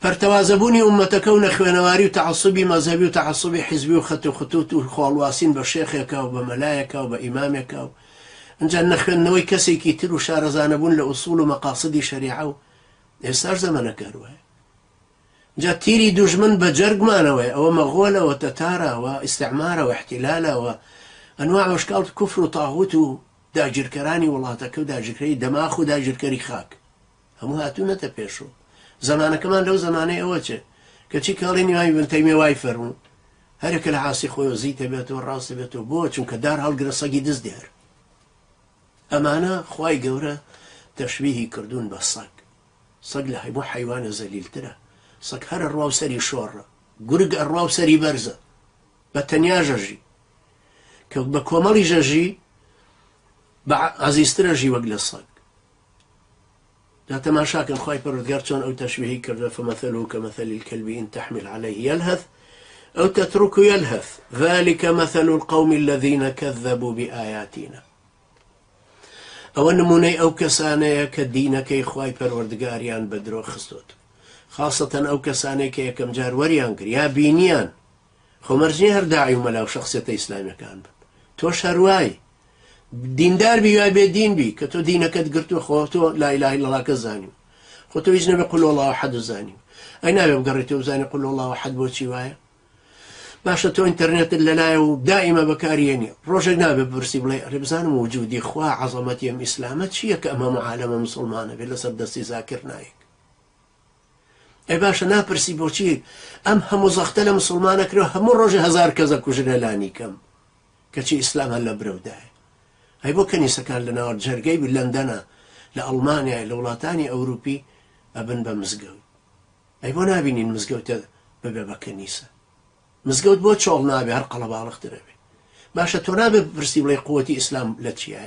پەرتەوازەبوونی ئومەتەکە و نەخوێنەواری و تەعەسسوبی مەزهەبی و تەعەسسوبی حیزبی و خەت و خطوط و خۆڵواسین بە شێخێکە و بە مەلایەکە و بە ئیمامێکە و ئەنجا نەخوێندنەوەی کەسێکی تر و شارەزانەبوون لە ئوسوڵ و مەقاسیدی شەریعە و ئێستاش زەمانەکە وایە. جا تیری دوژمن بە جەرگمانەوەی ئەوە مەغۆلەوە تەتارەوە ئیستیعمارەوە احتیلالەوە ئەنواع وەشکاڵ کوفر و تاغوت و داگیرکەرانی وڵاتەکە و داگیرکەری دەماخ و داگیرکەری خاک هەموو هاتوونەتە پێشوو. زەمانەکەمان لەو زەمانەی ئەوە چێ کەچی کاڵی نیوای بن تەیمیە وای فەرموو هەرێکە لە عاسی خۆی زیتە بێتەوە ڕاستە بێتەوە بۆ چونکە دار هەڵگرە سەگی دز دێر. ئەمانە خوای گەورە تەشبیهی کردوون بە سەگ. سەگ لە هەموو حەیوانە زەلیلترە. سەگ هەر ئەڕوا و سەری شۆڕە، گورگ ئەڕوا و سەری بەرزە، بە تەنیا ژەژی کە بە کۆمەڵی ژەژی بە عەزیزترە ژی وەک لە سەگ. جا تەماشاکەن خوای پەروەردگار چۆن ئەو تەشبیهی کردە فمەثەلوه کەمەثەل الکەلب ئین تەحمل عەلەیه یەلهەث ئەو تەترکه یەلهەث ذلك مثل القوم الذين كذبوا بآياتنا. ئەوە نمونەی ئەو کەسانەیە کە دینەکەی خوای پەروەردگاریان بە درۆ خستوت، خاصەتەن ئەو کەسانەی کە یەکەم جار وەریان کرد یا بینیان. خۆمەرجنی هەر داعی و مەلا و شەخسیەتە ئیسلامیەکان بن. تۆش هەروای دیندار بی یا بێدین بی کە تۆ دینەکەت گرتووە خۆ تۆ لا ئیلاهە ئیلەڵڵاکە زانیم، خۆ تۆ هیچ نەبێ قول هو الله ئەحەد زانیم. ئەی نابێ بگەڕێتەوە بزانێ قول هو الله ئەحەد بۆچی وایە؟ باشە تۆ ئینتەرنێتت لەلایە و دائیمە بەکارهێنی، ڕۆژێک نابێ بپرسی بڵێ ئەرێ بزانم وجودی خوا عەزەمەتی ئەم ئیسلامە چییە کە ئەمە عالەمە موسڵمانە بێت لەسەر دەستی زاکر نایەک؟ ئەی باشە ناپرسی بۆچی ئەم هەموو زەختە لە موسڵمانە کرێ هەموو ڕۆژێ هەزار کەسە کوژرە لانی کەم کەچی ئیسلام هەر لە برەودایە. هەی بۆ کەنیسەکان لە ناوە جەرگەی لەندەنە لە ئەڵمانیا لە وڵاتانی ئەوروپی ئەبن بە مزگەوت. ئەی بۆ نابینین مزگەوتە ببێ بە کەنیسە؟ مزگەوت بۆ چۆڵ نابێ هەر قەڵەباڵغترە بێ؟ باشە تۆ نابێ بپرسی بڵێ قووەتی ئیسلام لە چیایە؟